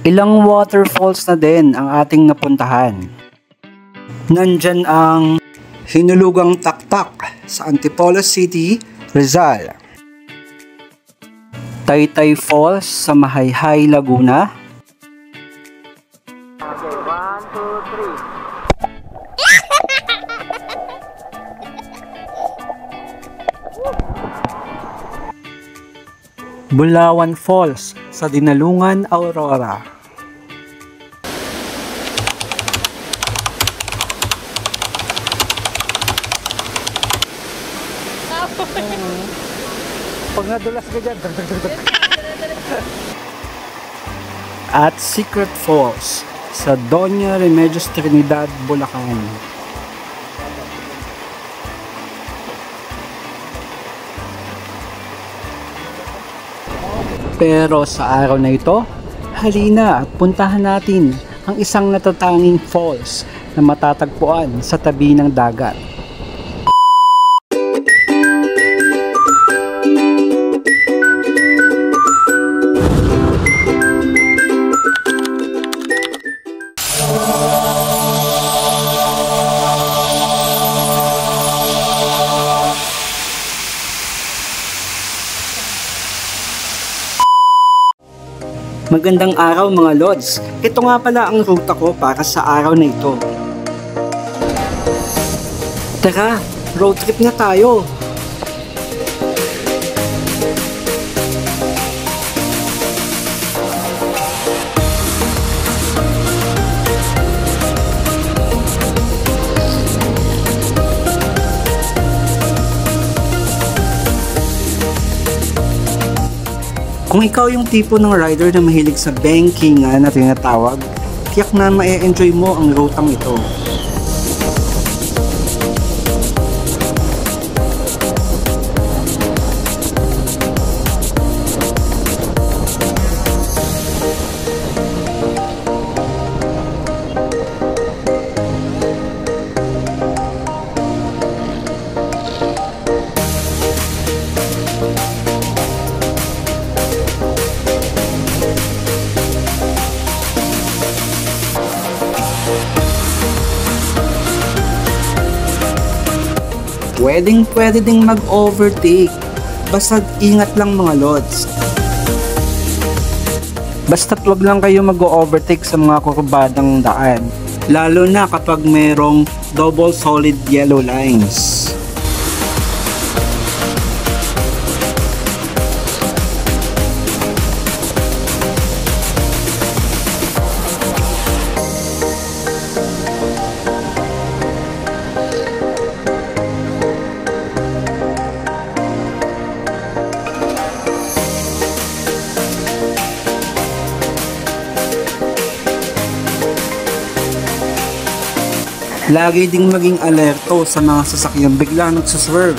Ilang waterfalls na din ang ating napuntahan. Nandyan ang Hinulugang Taktak sa Antipolo City, Rizal. Taytay Falls sa Mahayhay, Laguna. Okay, 1, 2, 3. Bulawan Falls sa Dinalungan, Aurora. Pag nadulas ka dyan, at Secret Falls sa Doña Remedios Trinidad, Bulacan. Pero sa araw na ito, halina at puntahan natin ang isang natatanging falls na matatagpuan sa tabi ng dagat. Magandang araw mga lods. Ito nga pala ang ruta ko para sa araw na ito. Tara, road trip na tayo. Kung ikaw yung tipo ng rider na mahilig sa bankingan na tinatawag, tiyak na ma-enjoy mo ang rutang ito. Pwede ding mag-overtake. Basta ingat lang mga lods. Basta't wag lang kayo mag-overtake sa mga kurbadang daan. Lalo na kapag mayroong double solid yellow lines. Lagi ding maging alerto sa mga sasakyang bigla nagsaswerve.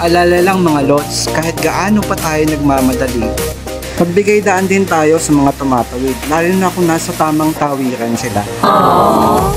Paalala lang mga lods, kahit gaano pa tayo nagmamadali, magbigay daan din tayo sa mga tumatawid, lalo na kung nasa tamang tawiran sila. Aww.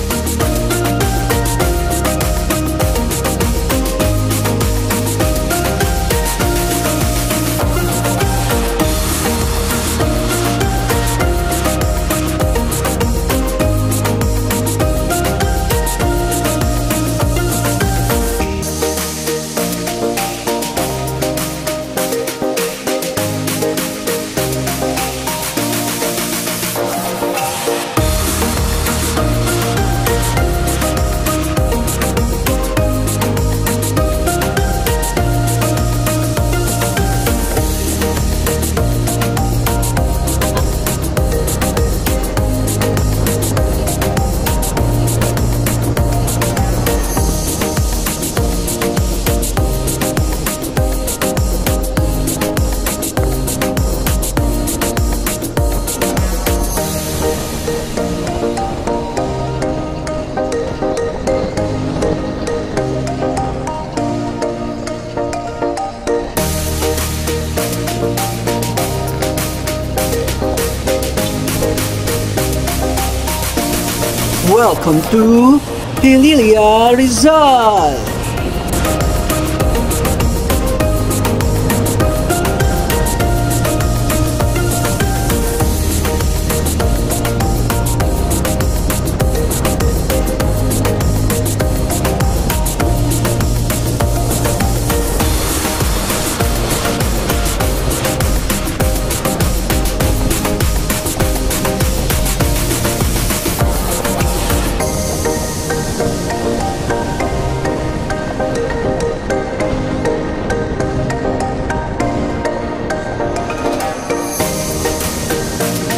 Welcome to Pililla, Rizal!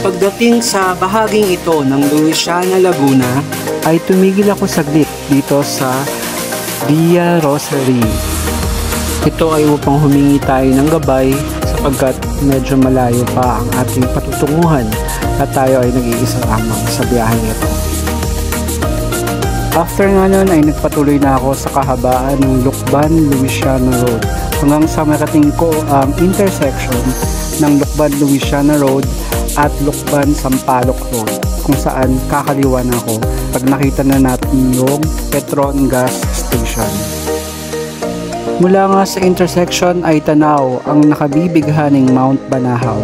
Pagdating sa bahaging ito ng Luisiana, Laguna, ay tumigil ako saglit dito sa Via Rosary. Ito ay upang humingi tayo ng gabay sapagkat medyo malayo pa ang ating patutunguhan at tayo ay nag-iisa lamang sa biyaheng ito. After nga nun ay nagpatuloy na ako sa kahabaan ng Lukban-Luisiana Road hanggang sa marating ko ang intersection ng Lukban-Luisiana Road at Lukban-Sampaloc Road kung saan kakaliwa na ako pag nakita na natin yung Petron Gas Station. Mula nga sa intersection ay tanaw ang nakabibighaning Mount Banahaw.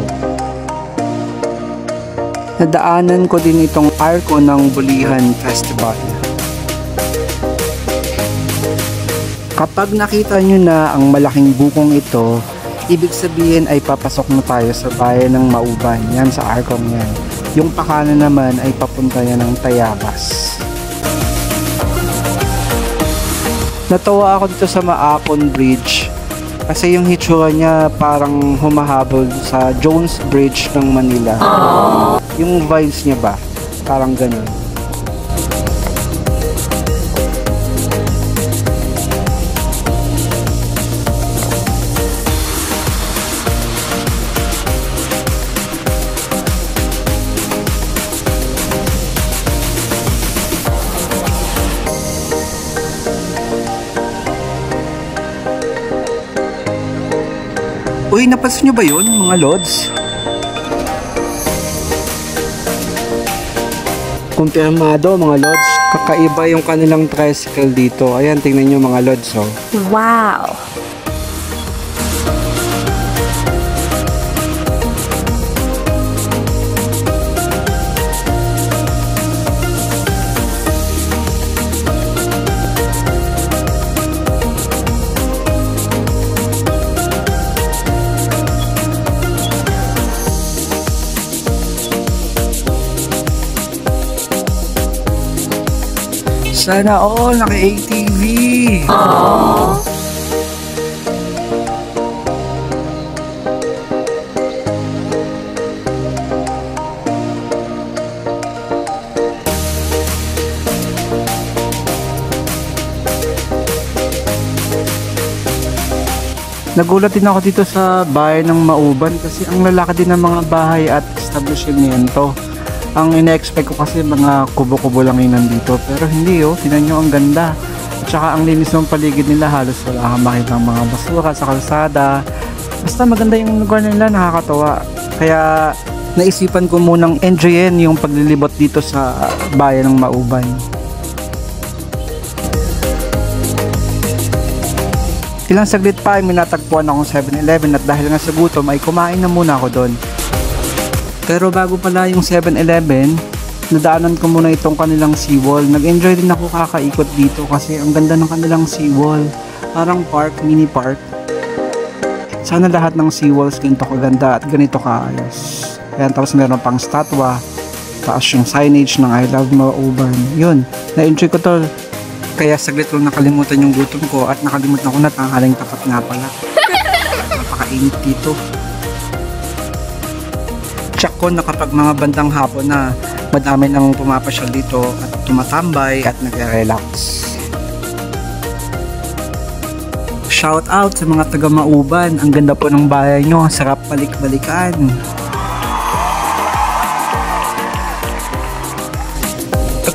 Nadaanan ko din itong arko ng Bulihan Festival. Kapag nakita nyo na ang malaking bukong ito, ibig sabihin ay papasok na tayo sa bayan ng Mauban, yan sa arkong yan. Yung pakanan naman ay papunta yan ng Tayabas. Natawa ako dito sa Maapon Bridge kasi yung hitsura niya parang humahabol sa Jones Bridge ng Manila. Aww. Yung vibes niya ba? Parang ganun. Uy, napansin nyo ba yun, mga lods? Kumpirmado, mga lods. Kakaiba yung kanilang tricycle dito. Ayan, tingnan nyo mga lods, oh. Wow! Sana all naka-ATV. Aww. Nagulat din ako dito sa bayan ng Mauban kasi ang lalaki din ng mga bahay at establishmento. Ang ina-expect ko kasi mga kubo-kubo lang yun nandito, pero hindi, oh, tingnan nyo ang ganda. Tsaka ang linis ng paligid nila, halos wala kang makita ng mga basura sa kalsada. Basta maganda yung lugar nila, nakakatawa. Kaya naisipan ko munang enjoyin yung paglilibot dito sa bayan ng Mauban. Ilang saglit pa ay minatagpuan akong 7-Eleven at dahil nga sa gutom ay kumain na muna ako doon. Pero bago pala yung 7-Eleven, nadaanan ko muna itong kanilang seawall. Nag-enjoy din ako kakaikot dito kasi ang ganda ng kanilang seawall. Parang park, mini park. Sana lahat ng seawalls ganito kaganda at ganito kaayos. Ayan, tapos meron pang statwa. Taas yung signage ng I Love Mauban. Yun, na-enjoy ko to. Kaya saglit lang nakalimutan yung gutom ko at nakalimutan ko na tanghaling tapat nga pala. Napakainit dito. Check ko na kapag mga bandang hapon na madami nang pumapasyal dito at tumatambay at nagre-relax. Shout out sa mga taga Mauban. Ang ganda po ng bayan nyo. Sarap balik-balikan.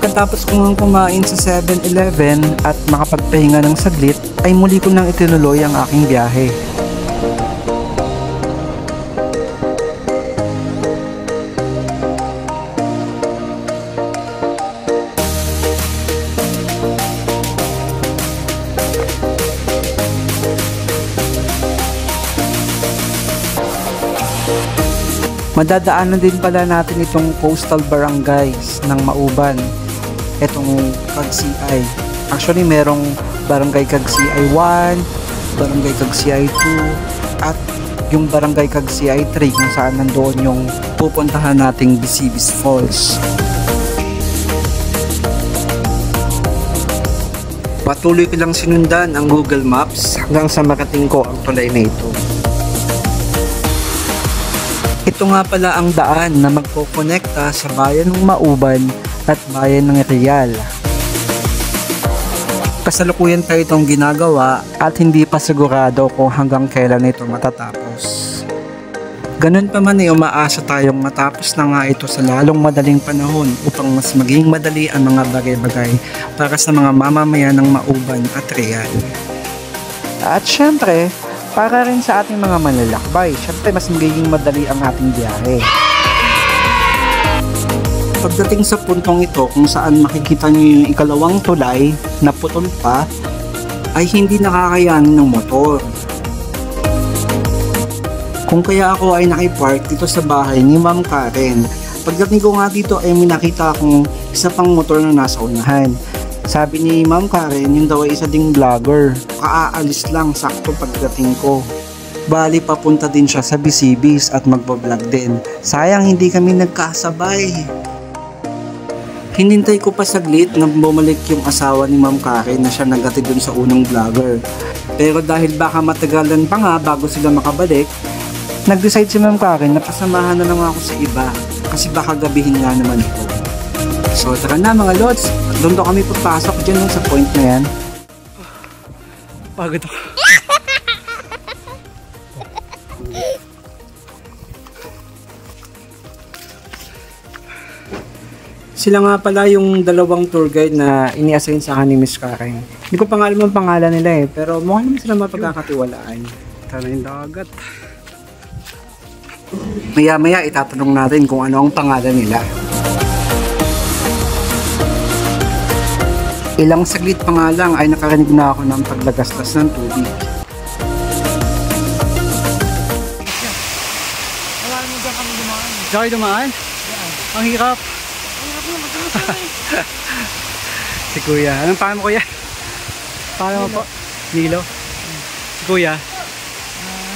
Pagkatapos ko nang kumain sa 7-Eleven at makapagpahinga ng saglit, ay muli ko nang itinuloy ang aking biyahe. Madadaanan din pala natin itong coastal barangays ng Mauban. Itong Cagsiay. Actually, merong barangay Cagsiay 1, barangay Cagsiay 2, at yung barangay Cagsiay 3 kung saan nandoon yung pupuntahan nating Bisibis Falls. Patuloy ko lang sinundan ang Google Maps hanggang sa makating ko ang tulay na ito. Ito nga pala ang daan na magkokonekta sa bayan ng Mauban at bayan ng Real. Kasalukuyan pa itong ginagawa at hindi pa sigurado kung hanggang kailan ito matatapos. Ganun pa man ay umaasa tayong matapos na nga ito sa lalong madaling panahon upang mas maging madali ang mga bagay-bagay para sa mga mamamayan ng Mauban at Real. At syempre, para rin sa ating mga manlalakbay, syempre mas magiging madali ang ating biyahe. Pagdating sa puntong ito kung saan makikita nyo yung ikalawang tulay na putol pa, ay hindi nakakayanin ng motor. Kung kaya ako ay nakipark dito sa bahay ni Ma'am Karen, pagdating ko nga dito ay may nakita akong isa pang motor na nasa unahan. Sabi ni Ma'am Karen, yun daw ay isa ding vlogger. Kaaalis lang sakto pagdating ko. Bali papunta din siya sa Bisibis at magbablog din. Sayang hindi kami nagkasabay. Hinintay ko pa saglit na bumalik yung asawa ni Ma'am Karen na siya naghatid dun sa unang vlogger. Pero dahil baka matagalan pa nga bago sila makabalik, nag-decide si Ma'am Karen na pasamahan na lang ako sa iba kasi baka gabihin nga naman ito. So tara na mga lods, doon daw kami papasok dyan sa point na yan. Pagod ako. Sila nga pala yung dalawang tour guide na ini-assign sa akin ni Miss Karen. Hindi ko pa nga alam ang pangalan nila pero mukha naman sila mapagkakatiwalaan. Tara yung dagat. Maya-maya itatanong natin kung ano ang pangalan nila. Ilang saglit pa nga lang ay nakarinig na ako ng paglagaslas ng tubig. Wala mo dyan kami dumaan. Diyan kayo dumaan? Yeah. Ang hirap. Si Kuya. Anong pangalan mo, Kuya? Pangalan mo po? Nilo. Si Kuya?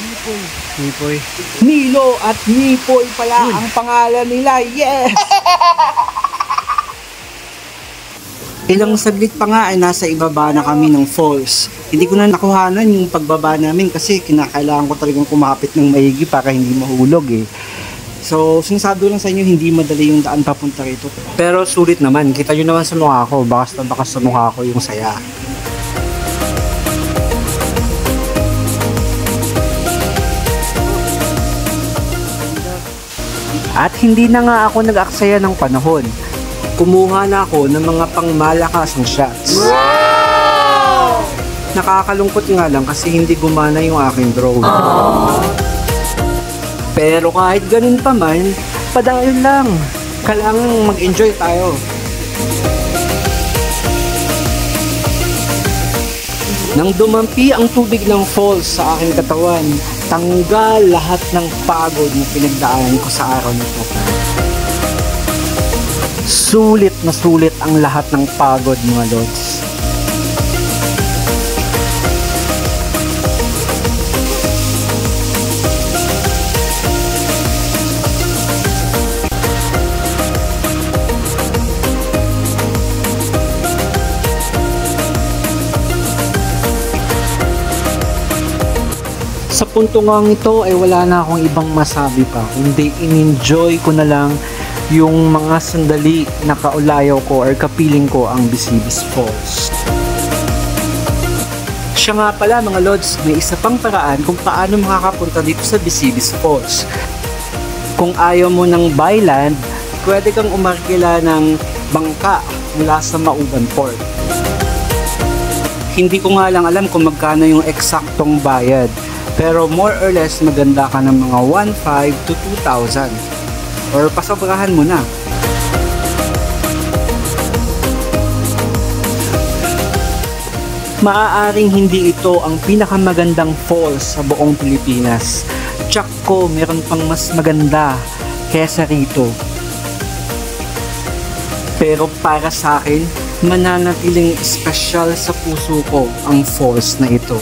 Nipoy. Nipoy. Nilo at Nipoy pala ang pangalan nila. Yes! Ilang saglit pa nga ay nasa ibaba na kami ng falls. Hindi ko na nakuhanan yung pagbaba namin kasi kinakailangan ko talagang kumapit ng maigi para hindi mahulog eh. So, sinasabi lang sa inyo, hindi madali yung daan papunta rito. Pero sulit naman. Kita nyo naman sa mukha ko. Baka sa mukha ko yung saya. At hindi na nga ako nag-aksaya ng panahon. Kumuha na ako ng mga pangmalakasang shots. Wow! Nakakalungkot nga lang kasi hindi gumana yung aking drone. Pero kahit ganun pa man, padayon lang. Kailangan mag-enjoy tayo. Nang dumampi ang tubig ng falls sa aking katawan, tanggal lahat ng pagod na pinagdaanan ko sa araw nito. Sulit na sulit ang lahat ng pagod, mga lods. Sa punto nga ito ay wala na akong ibang masabi pa, kundi in-enjoy ko na lang yung mga sandali na kaulayaw ko or kapiling ko ang Bisibis Falls. Siya nga pala, mga lods, may isa pang paraan kung paano makakapunta dito sa Bisibis Falls. Kung ayaw mo ng byland, pwede kang umarkila ng bangka mula sa Mauban Port. Hindi ko nga lang alam kung magkano yung eksaktong bayad, pero more or less maganda ka ng mga 1,500 to 2,000 or pasobrahan mo na. Maaaring hindi ito ang pinakamagandang falls sa buong Pilipinas. Tsak ko, meron pang mas maganda kesa rito. Pero para sa akin, mananatiling espesyal sa puso ko ang falls na ito.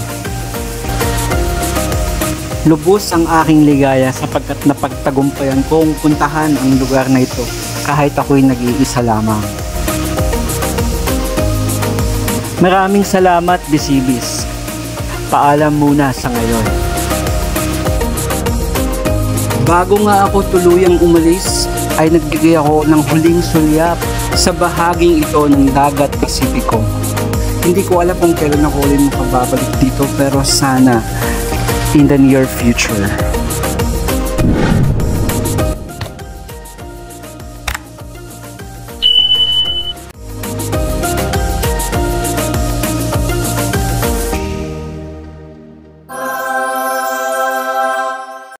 Lubos ang aking ligaya sapagkat napagtagumpayan kong puntahan ang lugar na ito kahit ako'y nag-iisa lamang. Maraming salamat, Bisibis. Paalam muna sa ngayon. Bago nga ako tuluyang umalis, ay nagbigay ako ng huling sulyap sa bahaging ito ng dagat Pasipiko. Hindi ko alam kung kailan ako ulit makababalik dito, pero sana in the near future.